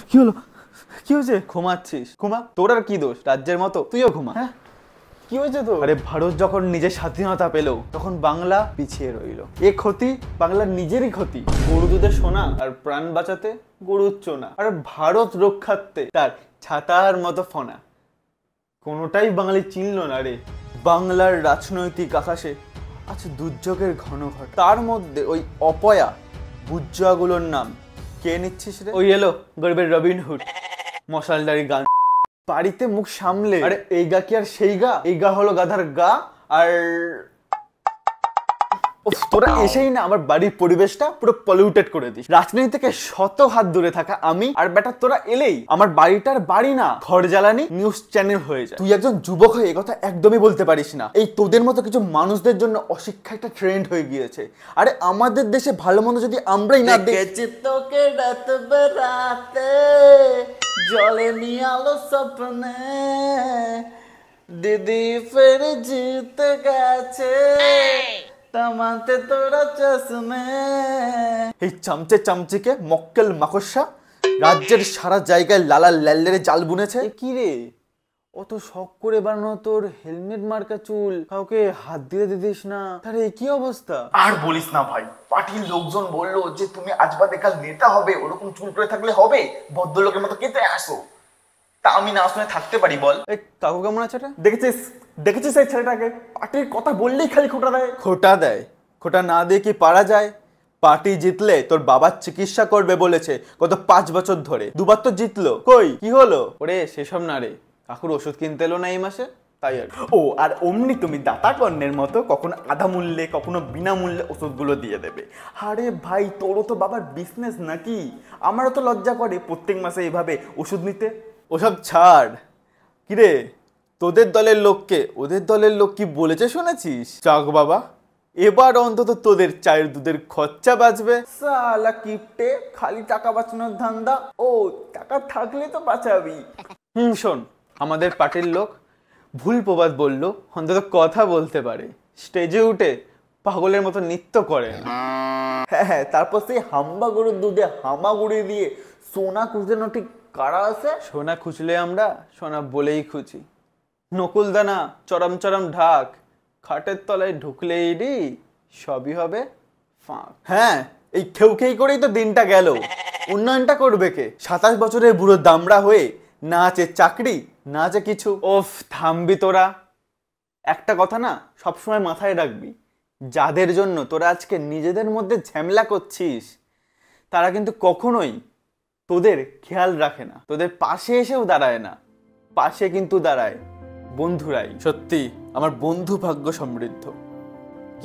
কি হলো? কি হয়েছে? ঘুমাচ্ছিস? ঘুমা, তোর আর কি দোষ? রাজ্যের মতো তুইও ঘুমা। হ্যাঁ, কি হয়েছে তো? আরে ভারত যখন নিজের স্বাধীনতা পেল তখন বাংলা পিছিয়ে রইল। এ ক্ষতি বাংলার নিজেরই ক্ষতি। গরু দুধে সোনা আর প্রাণ বাঁচাতে গরুর চোনা, আর ভারত রক্ষার্থে তার ছাতার মতো ফনা। কোনোটাই বাঙালি চিনল না রে। বাংলার রাজনৈতিক আকাশে আছে দুর্যোগের ঘনঘটা, তার মধ্যে ওই অপয়া বুজ্জাগুলোর নাম কে নিচ্ছিস রে? ওই এলো গরিবের রবিনহুড, মশালদারি গান। বাড়িতে মুখ সামলে, আরে এই গা কি আর সেই গা? এই গা হলো গাধার গা। আর তোরা এসেই না আমার বাড়ির পরিবেশটা পুরো পলিউটেড করে দিস। রাজনীতি থেকে শত হাত দূরে থাকা আমি আর বেটা তোরা এলেই আমার বাড়িটার বাড়ি না ঘর জ্বালানি নিউজ চ্যানেল হয়ে যায়। তুই একজন যুবক হয়ে এই কথা একদমই বলতে পারিস না। এই তোদের মতো কিছু মানুষদের জন্য অশিক্ষা একটা ট্রেন্ড হয়ে গিয়েছে। আরে আমাদের দেশে ভালো মন্দ যদি আমরাই না দেখেছি, তোকে রাত বেরাতে জলে নিয়ে আলো স্বপ্নে দিদি ফের জিতে গেছে তামাতে তোরা চশমে। এই চামচে চামচিকে মক্কেল মাকড়সা রাজ্যের সারা জায়গায় লালা ল্যালের জাল বুনেছে। কি রে, অত শখ করে বানানো তোর হেলমেট মার্কা চুল কাউকে হাত দিয়ে দিস না, আরে কি অবস্থা? আর বলিস না ভাই, পার্টির লোকজন বললো যে তুমি আজ বাদে কাল নেতা হবে, ওরকম চুল করে থাকলে হবে? ভদ্রলোকের মতো কেটে আসো। তা আমি না শুনে থাকতে পারি বল? এই কাকু কেমন আছে? দেখেছিস এই ছেলেটাকে? পার্টির কথা বললেই খালি খোটা দেয়। খোটা না দিয়ে কি পারা যায়? পার্টি জিতলে তোর বাবার চিকিৎসা করবে বলেছে গত 5 বছর ধরে, 2 বার তো জিতলো, কই কি হলো? ওরে সেসব না রে, কাকুর ওষুধ কিনতে এলো না এই মাসে, তাই আর। ও, আর অমনি তুমি দাতা কর্ণের মতো কখনো আধা মূল্যে কখনো বিনামূল্যে ওষুধগুলো দিয়ে দেবে। আরে ভাই, তোরও তো বাবার বিজনেস নাকি? আমারও তো লজ্জা করে প্রত্যেক মাসে এভাবে ওষুধ নিতে। ওসব ছাড়, কিরে তোদের দলের লোককে ওদের দলের লোক কি বলেছে শুনেছিস? চাক বাবা, এবার অন্তত তোদের চায়ের দুধের খরচা বাঁচবে। সালা কিপটে, খালি টাকা বাঁচানোর ধান্দা। ও, টাকা থাকলে তো বাঁচাবি। শোন, আমাদের পার্টির লোক ভুল প্রবাদ বললো, অন্তত কথা বলতে পারে, স্টেজে উঠে পাগলের মতো নৃত্য করে না। হ্যাঁ, তারপর সেই হাম্বা গরুর দুধে হামাগুড়ি দিয়ে সোনা খুঁজতে না ঠিক কারা আছে? সোনা খুঁজলে আমরা সোনা বলেই খুঁজি। নকুলদানা চরম চরম ঢাক, খাটের তলায় ঢুকলেই রে সবই হবে ফাঁক। হ্যাঁ, এই খেউ করেই তো দিনটা গেল। উন্নয়নটা করবে কে? 27 বছরের বুড়ো দামড়া হয়ে না আছে চাকরি না আছে কিছু। ওফ, থামবি তোরা। একটা কথা না সবসময় মাথায় রাখবি, যাদের জন্য তোরা আজকে নিজেদের মধ্যে ঝামেলা করছিস তারা কিন্তু কখনোই তোদের খেয়াল রাখে না, তোদের পাশে এসেও দাঁড়ায় না। পাশে কিন্তু দাঁড়ায় বন্ধুরাই। সত্যি আমার বন্ধু ভাগ্য সমৃদ্ধ।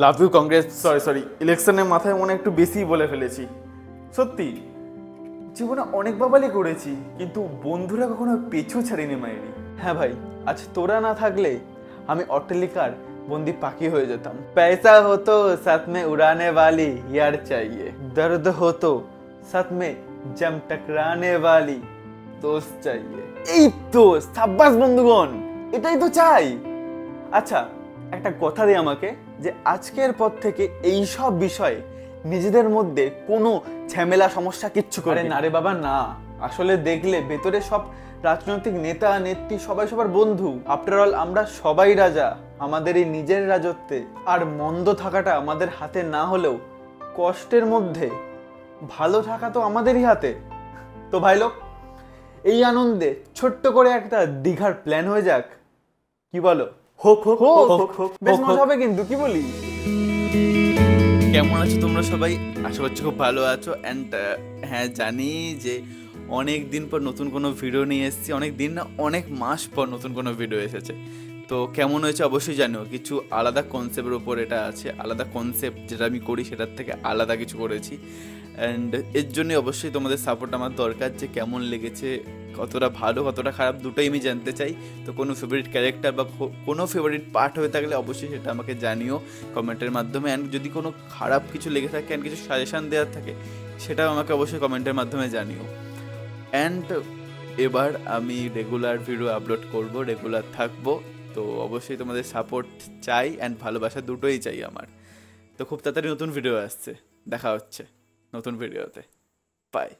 Love you Congress. সরি, ইলেকশনের মাথায় মনে একটু বেশি বলে ফেলেছি। সত্যি জীবনে অনেক বাবালি করেছি, কিন্তু বন্ধুরা কখনো পিছু ছাড়িনি মায়েরি। হ্যাঁ ভাই, আজ তোরা না থাকলে আমি অট্টালিকার বন্দি পাখি হয়ে যেতাম। पैसा हो तो साथ में उड़ाने वाली यार चाहिए, दर्द हो तो साथ में जम टकराने वाली दोस्त चाहिए। এই তো সাব্বাস বন্ধুগণ, এটাই তো চাই। আচ্ছা, একটা কথা দে আমাকে, যে আজকের পর থেকে এই সব বিষয়ে নিজেদের মধ্যে কোনো ঝামেলা সমস্যা কিচ্ছু করে না রে বাবা, না। আসলে দেখলে ভেতরে সব রাজনৈতিক নেতা নেত্রী সবাই সবার বন্ধু। আফটার অল আমরা সবাই রাজা আমাদের এই নিজের রাজত্বে। আর মন্দ থাকাটা আমাদের হাতে না হলেও কষ্টের মধ্যে ভালো থাকা তো আমাদেরই হাতে। তো ভাই লোক, এই আনন্দে ছোট্ট করে একটা দীঘার প্ল্যান হয়ে যাক, কি বলো? হোক বেশ মজা হবে কিন্তু, কি বলি? কেমন আছো তোমরা সবাই? আশা করছি খুব ভালো আছো। অ্যান্ড হ্যাঁ, জানি যে অনেক দিন পর নতুন কোনো ভিডিও নিয়ে এসেছি, অনেক দিন না অনেক মাস পর নতুন কোনো ভিডিও এসেছে। তো কেমন হয়েছে অবশ্যই জানিও। কিছু আলাদা কনসেপ্টের ওপর এটা আছে, আলাদা কনসেপ্ট যেটা আমি করি সেটার থেকে আলাদা কিছু করেছি। অ্যান্ড এর জন্যই অবশ্যই তোমাদের সাপোর্ট আমার দরকার, যে কেমন লেগেছে, কতটা ভালো কতটা খারাপ দুটোই আমি জানতে চাই। তো কোনো ফেভারিট ক্যারেক্টার বা কোনো ফেভারিট পার্ট হয়ে থাকলে অবশ্যই সেটা আমাকে জানিও কমেন্টের মাধ্যমে। অ্যান্ড যদি কোনো খারাপ কিছু লেগে থাকে অ্যান্ড কিছু সাজেশান দেওয়ার থাকে সেটাও আমাকে অবশ্যই কমেন্টের মাধ্যমে জানিও। অ্যান্ড এবার আমি রেগুলার ভিডিও আপলোড করব, রেগুলার থাকবো। তো অবশ্যই তোমাদের সাপোর্ট চাই অ্যান্ড ভালোবাসা দুটোই চাই আমার। তো খুব তাড়াতাড়ি নতুন ভিডিও আসছে, দেখা হচ্ছে নতুন ভিডিওতে। বাই।